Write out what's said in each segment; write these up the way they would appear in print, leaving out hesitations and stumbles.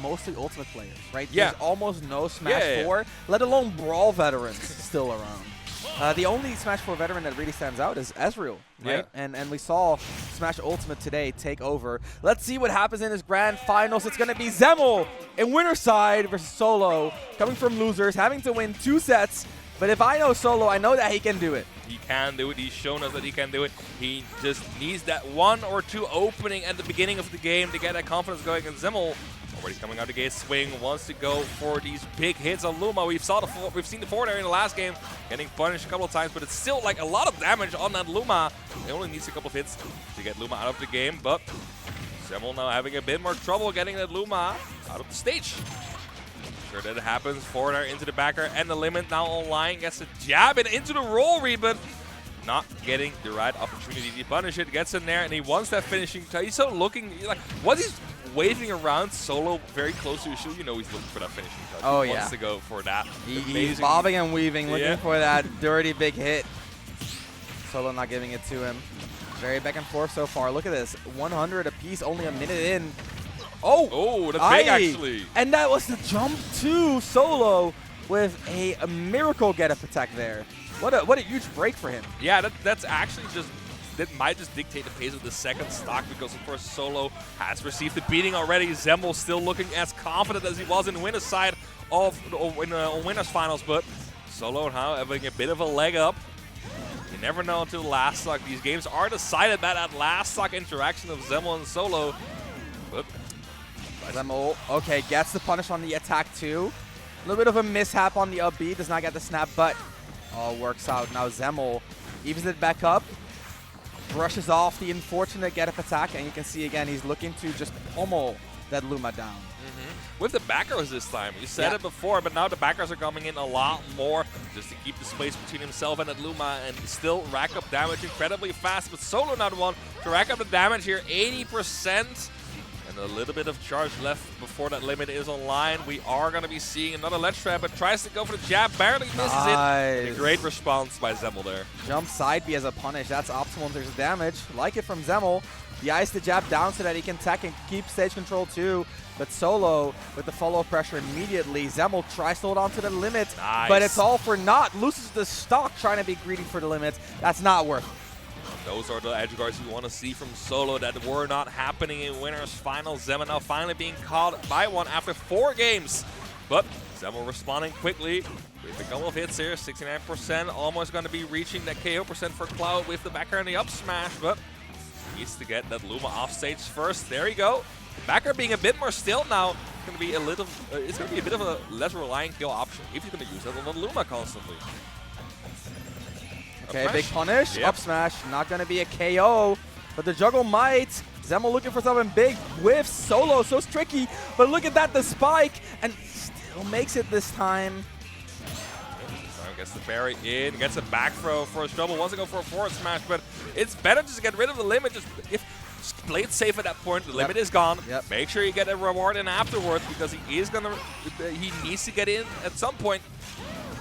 mostly Ultimate players, right? Yeah. There's almost no Smash 4, let alone Brawl veterans still around. The only Smash 4 veteran that really stands out is Ezreal, right? Yeah. And we saw Smash Ultimate today take over. Let's see what happens in this grand finals. It's going to be Zemmol in winner side versus Solo, coming from losers, having to win 2 sets. But if I know Solo, I know that he can do it. He can do it. He's shown us that he can do it. He just needs that 1 or 2 opening at the beginning of the game to get that confidence going. And Zemmol, already coming out the gate swing, wants to go for these big hits on Luma. We've seen the forward air in the last game, getting punished a couple of times, but it's still like a lot of damage on that Luma. He only needs a couple of hits to get Luma out of the game, but Zemmol now having a bit more trouble getting that Luma out of the stage. Sure that it happens. Forward air into the backer, and the limit now online. Gets a jab and into the roll read, but not getting the right opportunity to punish it. Gets in there, and he wants that finishing touch. He's so looking, like, once he's waving around Solo very close to his shield, you know he's looking for that finishing touch. Oh, he yeah. wants to go for that. He's bobbing and weaving, looking for that dirty big hit. Solo not giving it to him. Very back and forth so far. Look at this. 100 apiece, only a minute in. Oh, that's big actually. And that was the jump to Solo with a miracle get-up attack there. What a huge break for him. Yeah, that's actually just, that might just dictate the pace of the second stock, because of course Solo has received the beating already. Zemmol still looking as confident as he was in winner's side of winners finals, but Solo now having a bit of a leg up. You never know until the last stock. These games are decided by that last stock interaction of Zemmol and Solo. But Zemmol, okay, gets the punish on the attack too. A little bit of a mishap on the up B, does not get the snap, but works out. Now Zemmol evens it back up, brushes off the unfortunate get-up attack, and you can see again he's looking to just pummel that Luma down. With the backers this time. You said it before, but now the backers are coming in a lot more just to keep the space between himself and that Luma and still rack up damage incredibly fast. But Solo now the one to rack up the damage here, 80%. And a little bit of charge left before that limit is online. We are going to be seeing another ledge trap, but tries to go for the jab, barely misses it. A great response by Zemmol there. Jump side B as a punish. That's optimal in terms of damage. Like it from Zemmol. He eyes the jab down so that he can tech and keep stage control too. But Solo with the follow pressure immediately. Zemmol tries to hold on to the limit, but it's all for naught. Loses the stock trying to be greedy for the limit. That's not worth it. Those are the edge guards you want to see from Solo that were not happening in winners finals. Zemmol now finally being caught by one after 4 games. But Zemmol responding quickly with a couple of hits here. 69%, almost going to be reaching that KO percent for Cloud with the backer and the up smash, but needs to get that Luma off stage first. There you go. Backer being a bit more still now. It's going to be a little. It's going to be a bit of a less reliant kill option if you're going to use that on Luma constantly. Okay, big punish, up smash, not going to be a KO, but the juggle might. Zemmol looking for something big, whiffs, Solo, so it's tricky, but look at that, the spike, and still makes it this time. Gets the parry in, gets a back throw for his trouble, wants to go for a forward smash, but it's better just to get rid of the limit, just play it safe at that point. The limit is gone. Make sure you get a reward in afterwards, because he needs to get in at some point.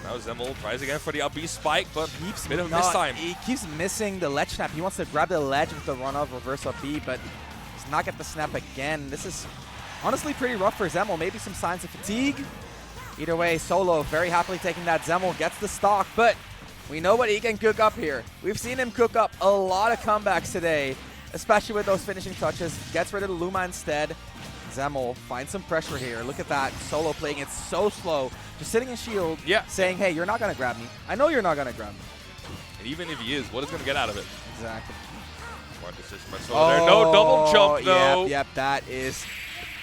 Now Zemmol tries again for the up B spike, but keeps bit of miss time. He keeps missing the ledge snap. He wants to grab the ledge with the run of reverse up B, but does not get the snap again. This is honestly pretty rough for Zemmol. Maybe some signs of fatigue. Either way, Solo very happily taking that. Zemmol gets the stock, but we know what he can cook up here. We've seen him cook up a lot of comebacks today, especially with those finishing touches. Gets rid of the Luma instead. Zemmol finds some pressure here. Look at that. Solo playing it so slow. Just sitting in shield, saying, hey, you're not going to grab me. I know you're not going to grab me. And even if he is, what is going to get out of it? Exactly. Smart decision by Solo there. No double jump, though. Yep, that is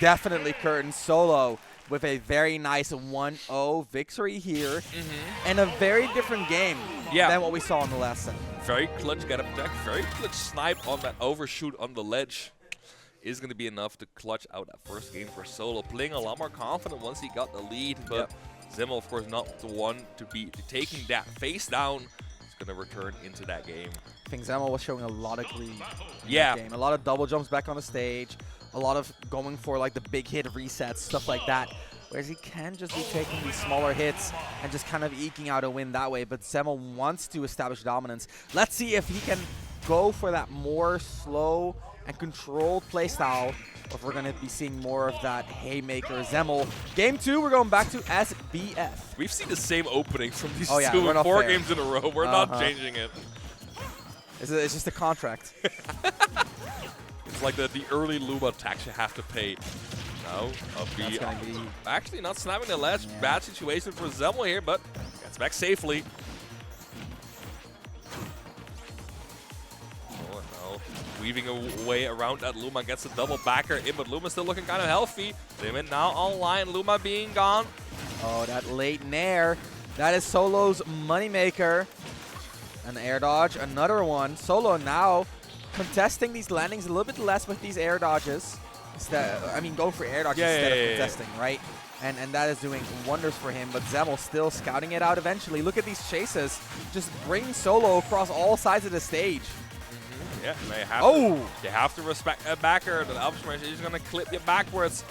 definitely curtain. Solo with a very nice 1-0 victory here. And a very different game than what we saw in the last set. Very clutch get up attack. Very clutch snipe on that overshoot on the ledge. Is going to be enough to clutch out that first game for Solo. Playing a lot more confident once he got the lead, but Zemmol, of course, not the one to be taking that face down. He's going to return into that game. I think Zemmol was showing a lot of greed in that game. A lot of double jumps back on the stage. A lot of going for like the big hit resets, stuff like that. Whereas he can just be taking these smaller hits and just kind of eking out a win that way. But Zemmol wants to establish dominance. Let's see if he can go for that more slow and controlled playstyle, or if we're going to be seeing more of that haymaker Zemmol. Game 2, we're going back to SBF. We've seen the same opening from these yeah, two in 4 fair. games in a row. We're not changing it. It's just a contract. It's like the early Luma tax you have to pay. Now, actually not snapping the ledge. Yeah. Bad situation for Zemmol here, but gets back safely. Oh, no. Weaving a way around that. Luma gets a double backer in, but Luma still looking kind of healthy. Limit now online. Luma being gone. Oh, that late nair. That is Solo's moneymaker. An air dodge, another one. Solo now contesting these landings a little bit less with these air dodges. Going for air dodges instead of contesting, right? And that is doing wonders for him, but Zemmol still scouting it out eventually. Look at these chases. Just bring Solo across all sides of the stage. Yeah, they have to respect a backer. The up smash is going to clip you backwards.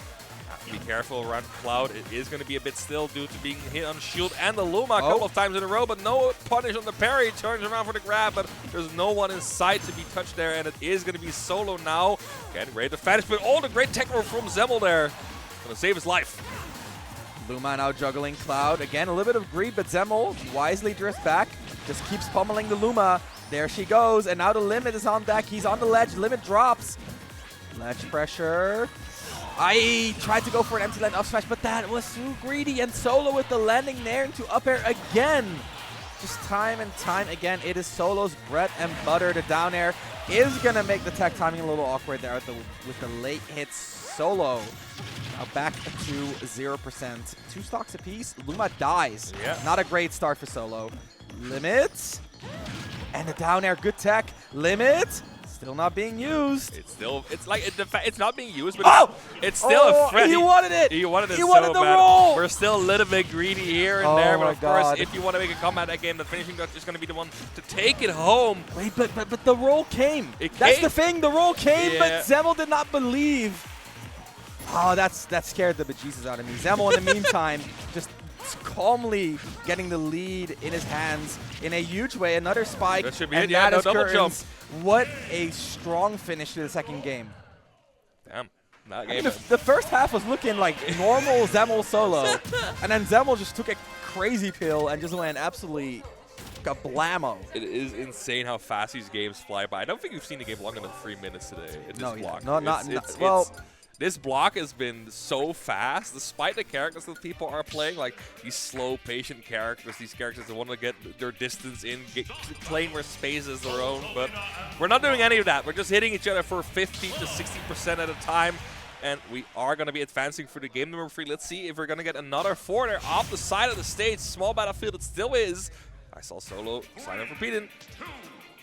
Be careful around Cloud. It is going to be a bit still due to being hit on shield and the Luma a couple of times in a row, but no punish on the parry. Turns around for the grab, but there's no one in sight to be touched there, and it is going to be Solo now. Getting ready to finish, but the great tech roll from Zemmol there. Going to save his life. Luma now juggling Cloud. Again, a little bit of greed, but Zemmol wisely drifts back. Just keeps pummeling the Luma. There she goes, and now the Limit is on deck. He's on the ledge. Limit drops. Ledge pressure. I tried to go for an empty land up smash, but that was too greedy. And Solo with the landing there into up air again. Just time and time again, it is Solo's bread and butter. The down air is going to make the tech timing a little awkward there with the late hits. Solo now back to 0%. 2 stocks apiece. Luma dies. Yeah. Not a great start for Solo. Limit. And the down air, good tech. Limit. Still not being used. It's not being used, but it's still a threat. He wanted it. He wanted it He wanted so the bad. roll. We're still a little bit greedy here and there, but of God. course, if you want to make a comeback that game, the finishing touch is going to be the one to take it home. Wait, but the roll came. That's the thing. The roll came, but Zemmol did not believe. Oh, that scared the bejesus out of me. Zemmol, in the meantime, just calmly getting the lead in his hands in a huge way. Another spike. That should be and it. Yeah, that no is double jump. What a strong finish to the second game. Damn. The first half was looking like normal Zemmol Solo, and then Zemmol just took a crazy pill and just went absolutely kablamo. It is insane how fast these games fly by. I don't think we've seen a game longer than 3 minutes today in this block. This block has been so fast, despite the characters that people are playing, like these slow, patient characters, these characters that want to get their distance in, playing where space is their own, but we're not doing any of that. We're just hitting each other for 50 to 60% at a time, and we are going to be advancing through the game number 3. Let's see if we're going to get another 4 there off the side of the stage. Small battlefield it still is. I saw Solo sign up repeating.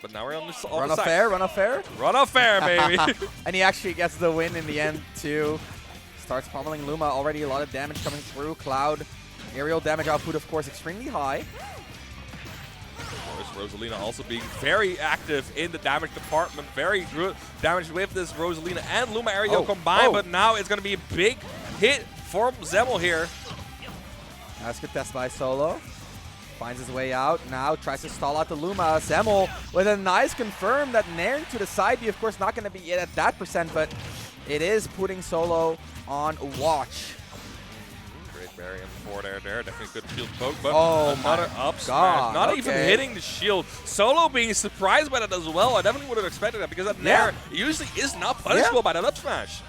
But now we're on the side. Run off fair, run off fair. Run off fair, baby. And he actually gets the win in the end, too. Starts pummeling Luma. Already a lot of damage coming through. Cloud, aerial damage output, of course, extremely high. Of course, Rosalina also being very active in the damage department. Very good damage with this Rosalina and Luma aerial combined. But now it's going to be a big hit for Zemmol here. That's a good test by Solo. Finds his way out. Now tries to stall out the Luma. Zemmol with a nice confirm. That nair to the side B, of course, not going to be at that percent, but it is putting Solo on watch. Great barrier for there. Definitely good shield poke, but another up God, smash. Not even hitting the shield. Solo being surprised by that as well. I definitely would have expected that because that nair usually is not punishable by that up smash.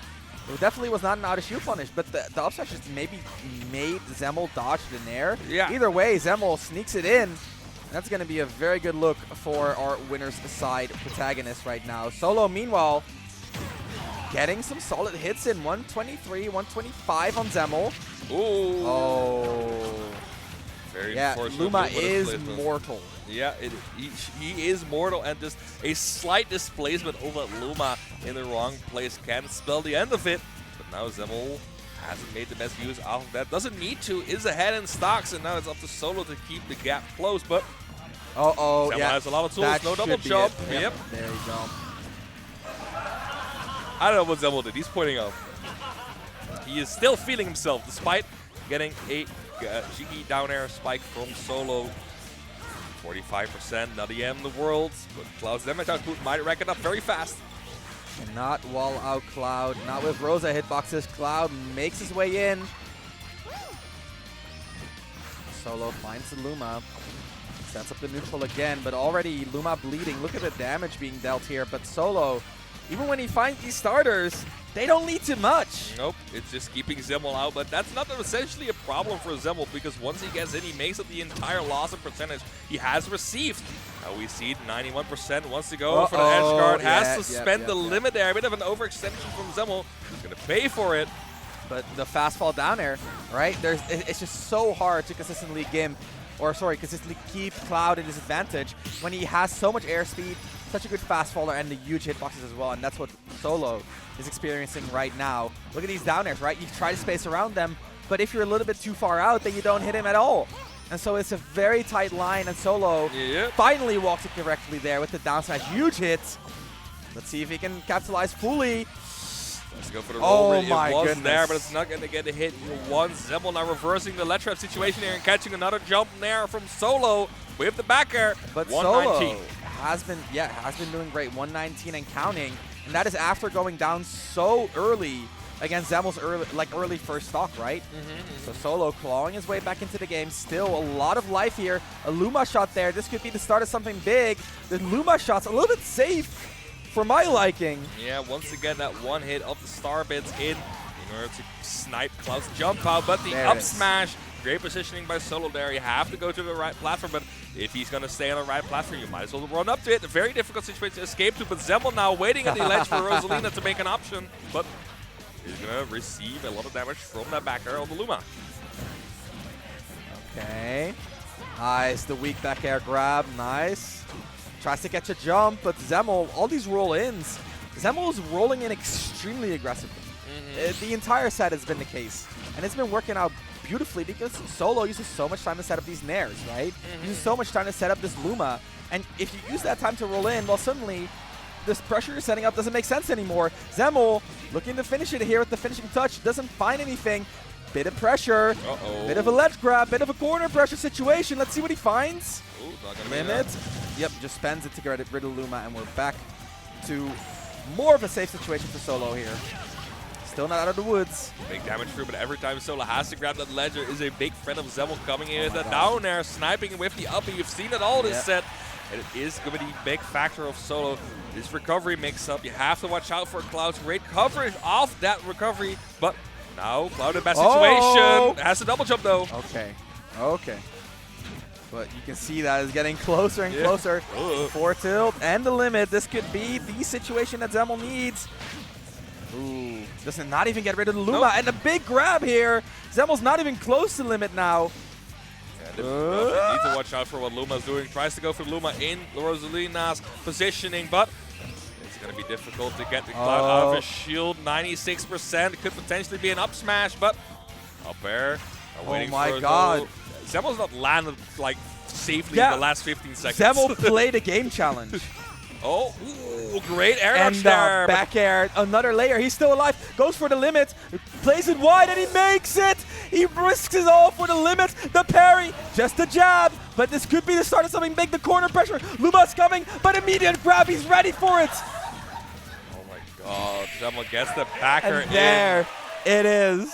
It definitely was not an out-of-shield punish, but the up smash just maybe made Zemmol dodge the nair. Yeah. Either way, Zemmol sneaks it in. That's going to be a very good look for our winner's side protagonist right now. Solo, meanwhile, getting some solid hits in. 123, 125 on Zemmol. Ooh. Oh. Very Luma is mortal. Yeah, he is mortal, and just a slight displacement over Luma in the wrong place can spell the end of it. But now Zemmol hasn't made the best use out of that. Doesn't need to, is ahead in stocks, and now it's up to Solo to keep the gap closed. But Zemmol has a lot of tools, that no double jump. Yep. There you go. I don't know what Zemmol did. He's pointing out. He is still feeling himself, despite getting a cheeky down air spike from Solo. 45%, not the end of the world, but Cloud's damage output might rack it up very fast. Cannot wall out Cloud. Not with Rosa hitboxes. Cloud makes his way in. Solo finds the Luma. Sets up the neutral again, but already Luma bleeding. Look at the damage being dealt here. But Solo, even when he finds these starters, they don't lead to much. Nope, it's just keeping Zemmol out, but that's not essentially a problem for Zemmol because once he gets in, he makes up the entire loss in percentage he has received. Now we see 91% wants to go for the edge guard, has to spend the limit there. A bit of an overextension from Zemmol. He's going to pay for it. But the fast fall down air, right? It's just so hard to consistently consistently keep Cloud in his advantage when he has so much airspeed, such a good fast faller, and the huge hitboxes as well. And that's what Solo is experiencing right now. Look at these down airs, right? You try to space around them, but if you're a little bit too far out, then you don't hit him at all. And so it's a very tight line, and Solo finally walks it correctly there with the down smash. Huge hits. Let's see if he can capitalize fully. Let's go for the roll. Oh my goodness. It was there, but it's not going to get a hit. Zemmol now reversing the ledge trap situation here and catching another jump there from Solo with the back air. But Solo has been doing great. 119 and counting, and that is after going down so early against Zemmol's early first stock, right? So Solo clawing his way back into the game. Still a lot of life here. A Luma shot there. This could be the start of something big. The Luma shot's a little bit safe for my liking. Yeah, once again, that one hit of the star bits in order to snipe Cloud's jump out, but the up smash, great positioning by Solo there. You have to go to the right platform, but if he's going to stay on the right platform, you might as well run up to it. A very difficult situation to escape to, but Zemmol now waiting at the ledge for Rosalina to make an option, but he's going to receive a lot of damage from that back air on the Luma. Okay. Nice, the weak back air grab, nice. Tries to catch a jump, but Zemmol, all these roll-ins, Zemmol is rolling in extremely aggressively. The entire set has been the case, and it's been working out beautifully because Solo uses so much time to set up these nairs, right? Uses so much time to set up this Luma, and if you use that time to roll in, well, suddenly this pressure you're setting up doesn't make sense anymore. Zemmol looking to finish it here with the finishing touch, doesn't find anything. Bit of pressure, bit of a ledge grab, bit of a corner pressure situation. Let's see what he finds. Ooh, not gonna Limit. Yep, just spends it to get rid of Luma, and we're back to more of a safe situation for Solo here. Still not out of the woods. Big damage through, but every time Solo has to grab that ledge, there is a big threat of Zemmol coming in with the down air, sniping with the uppy. You've seen it all this set, and it is going to be a big factor of Solo. This recovery mix-up, you have to watch out for Cloud's great coverage off that recovery, but now Cloud in bad situation. Has to double jump though. Okay. But you can see that is getting closer and closer. Four tilt and the limit. This could be the situation that Zemmol needs. Ooh, does not even get rid of the Luma. And a big grab here. Zemmol's not even close to limit now. Yeah, need to watch out for what Luma's doing. Tries to go for Luma in Rosalina's positioning, but it's going to be difficult to get the Cloud out of his shield. 96%. Could potentially be an up smash, but up air. Oh my god. Zemmol's not landed like safely in the last 15 seconds. Zemmol played a game challenge. Ooh, great air and dodge there. Back air, another layer. He's still alive. Goes for the limit. Plays it wide and he makes it. He risks it all for the limit. The parry, just a jab. But this could be the start of something big. The corner pressure. Luma's coming, but immediate grab. He's ready for it. Oh my god. Zemmol gets the backer in. There it is.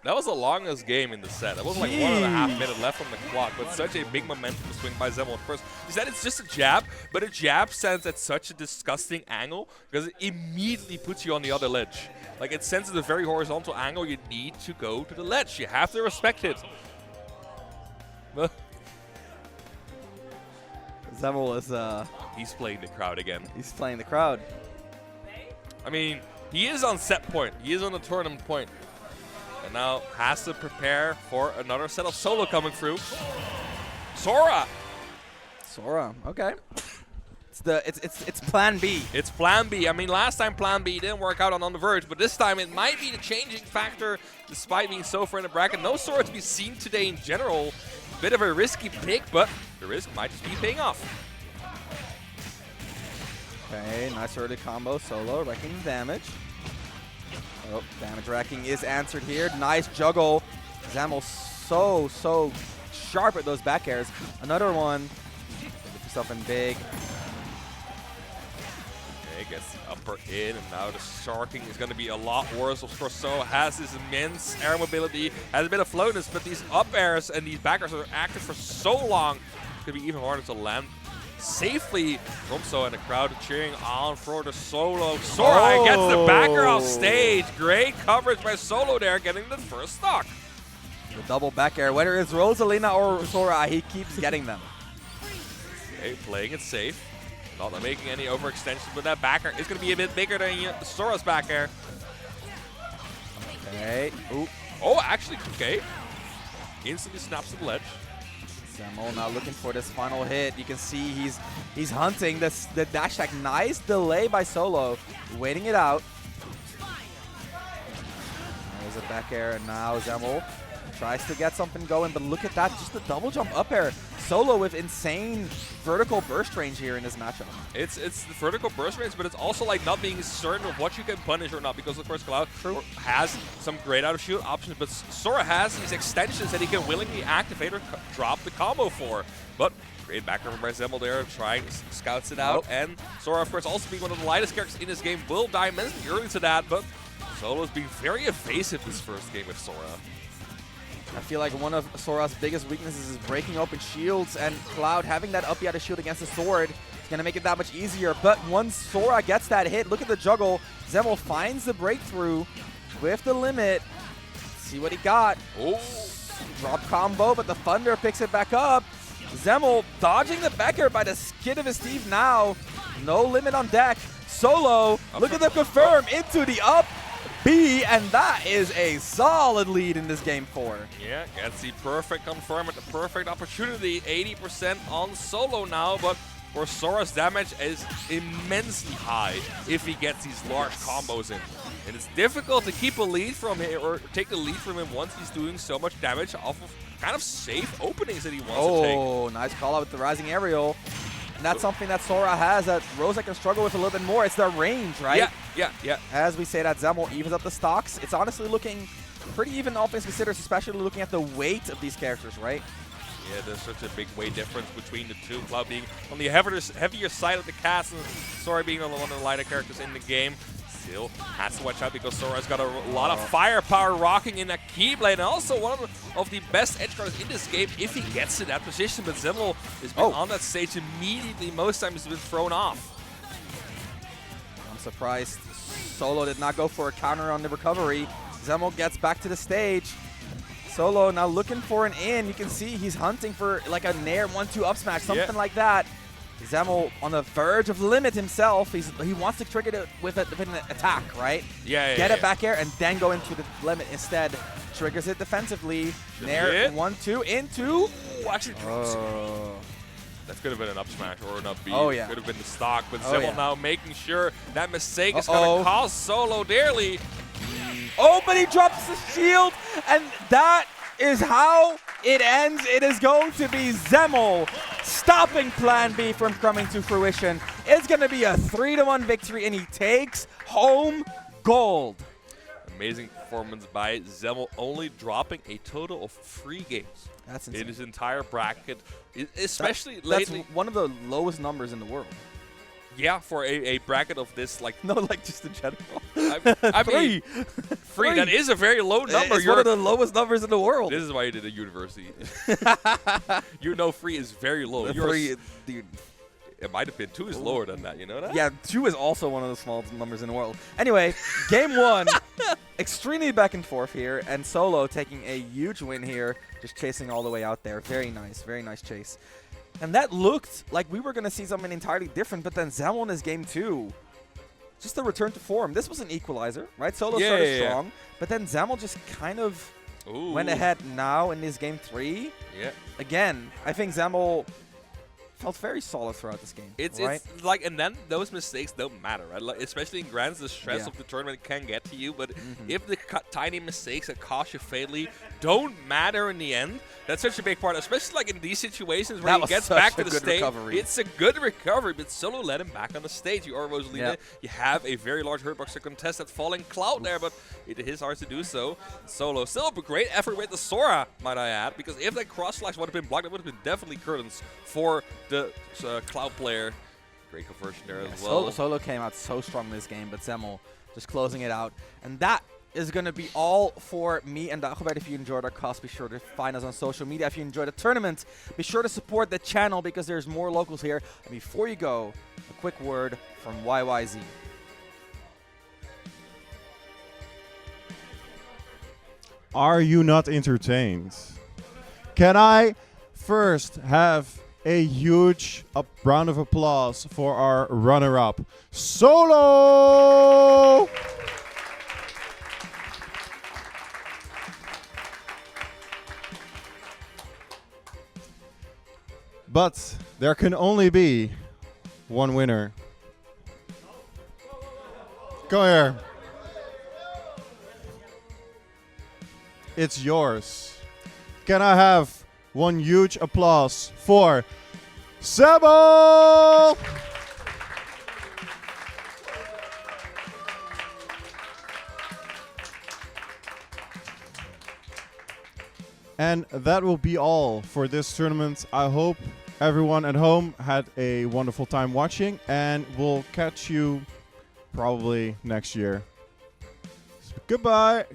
That was the longest game in the set. That was like 1.5 minutes left on the clock, but such a big momentum swing by Zemmol. Of course, he said it's just a jab, but a jab sends at such a disgusting angle because it immediately puts you on the other ledge. Like, it sends at a very horizontal angle. You need to go to the ledge. You have to respect it. Zemmol is he's playing the crowd again. He's playing the crowd. I mean, he is on set point. He is on the tournament point. And now has to prepare for another set of Solo coming through. Sora, okay. It's plan B. It's plan B. I mean, last time plan B didn't work out on the verge, but this time it might be the changing factor despite being so far in the bracket. No Sora to be seen today in general. Bit of a risky pick, but the risk might just be paying off. Okay, nice early combo. Solo wrecking damage. Oh, damage racking is answered here. Nice juggle. Zemmol so sharp at those back airs. Another one. Put yourself in big. Okay, gets the upper in, and now the sharking is going to be a lot worse. Of course, So has this immense air mobility, has a bit of floatness, but these up airs and these back airs are active for so long, it's going to be even harder to land safely from So, and the crowd cheering on for the Solo. Sora gets the backer off stage. Great coverage by Solo there, getting the first stock. The double back air, whether it's Rosalina or Sora, he keeps getting them. Okay, playing it safe. Not making any overextensions, but that back air is going to be a bit bigger than Sora's back air. Okay. Ooh. Oh, actually, okay. Instantly snaps to the ledge. Zemmol now looking for this final hit. You can see he's hunting the dash attack. Nice delay by Solo, waiting it out. There's a back air, and now Zemmol tries to get something going, but look at that, just the double jump up air. Solo with insane vertical burst range here in this matchup. It's the vertical burst range, but it's also like not being certain of what you can punish or not, because of course Cloud has some great out of shield options, but Sora has these extensions that he can willingly activate or drop the combo for. But great backer from Zemmol there, trying to scouts it out, and Sora of course also being one of the lightest characters in this game will die immensely early to that, but Solo's being very evasive this first game with Sora. I feel like one of Sora's biggest weaknesses is breaking open shields, and Cloud having that up out shield against the sword is going to make it that much easier. But once Sora gets that hit, look at the juggle. Zemmol finds the breakthrough with the limit. See what he got. Oh, drop combo, but the Thunder picks it back up. Zemmol dodging the back air by the skin of his teeth now. No limit on deck. Solo, look at the confirm into the up B, and that is a solid lead in this game 4. Yeah, gets the perfect confirm at the perfect opportunity. 80% on Solo now, but for Sora's damage is immensely high if he gets these large combos in. And it's difficult to keep a lead from him or take the lead from him once he's doing so much damage off of kind of safe openings that he wants to take. Oh, nice call out with the rising aerial. And that's something that Sora has that Rosa can struggle with a little bit more. It's the range, right? Yeah. As we say that Zemmol evens up the stocks, it's honestly looking pretty even, all things considered, especially looking at the weight of these characters, right? Yeah, there's such a big weight difference between the two. Cloud being on the heavier side of the cast, and Sora being on one of the lighter characters in the game. Still has to watch out because Sora's got a lot of firepower rocking in that Keyblade, and also one of the best edge guards in this game if he gets to that position. But Zemmol has been on that stage immediately. Most times he's been thrown off. I'm surprised Solo did not go for a counter on the recovery. Zemmol gets back to the stage. Solo now looking for an in. You can see he's hunting for like a Nair 1-2 up smash, something like that. Zemmol on the verge of limit himself. He wants to trigger it with an attack, right? Get it back air and then go into the limit instead. Triggers it defensively. Nair 1-2 into. Actually, that could have been an up smash or an up B. Oh, yeah. Could have been the stock, but Zemmol now making sure that mistake is going to cost Solo dearly. Oh, but he drops the shield, and that is how it ends. It is going to be Zemmol stopping Plan B from coming to fruition. It's going to be a 3-1 victory, and he takes home gold. Amazing performance by Zemmol, only dropping a total of 3 games. That's insane. In his entire bracket, especially lately. That's one of the lowest numbers in the world. Yeah, for a bracket of this, like no, like just in general. I mean, 3. That is a very low number. It's one of the lowest numbers in the world. This is why you did a university. You know, 3 is very low. 3, dude. It might have been 2 is lower than that. You know that? Yeah, 2 is also one of the smallest numbers in the world. Anyway, game 1, extremely back and forth here, and Solo taking a huge win here, just chasing all the way out there. Very nice chase. And that looked like we were going to see something entirely different, but then Zemmol in his game 2, just a return to form. This was an equalizer, right? Solo started strong, but then Zemmol just kind of went ahead now in his game 3. Yeah. Again, I think Zemmol felt very solid throughout this game. It's like, and then those mistakes don't matter, right? Like, especially in grands, the stress of the tournament can get to you. But if the tiny mistakes that cost you fatally don't matter in the end, that's such a big part. Especially like in these situations where he gets back to the stage, it's a good recovery. But Solo let him back on the stage. You are Rosalina. You have a very large hurtbox to contest that falling Cloud there, but it is hard to do so. Solo still a great effort with the Sora, might I add, because if that cross slash would have been blocked, it would have been definitely curtains for the Cloud player. Great conversion there as Solo, well. Solo came out so strong this game, but Zemmol just closing it out. And that is going to be all for me and Dagobert. If you enjoyed our cast, be sure to find us on social media. If you enjoyed the tournament, be sure to support the channel because there's more locals here. And before you go, a quick word from YYZ. Are you not entertained? Can I first have a huge round of applause for our runner-up, Solo! But there can only be one winner. Come here. It's yours. Can I have one huge applause for Zemmol? And that will be all for this tournament. I hope everyone at home had a wonderful time watching, and we'll catch you probably next year. Goodbye.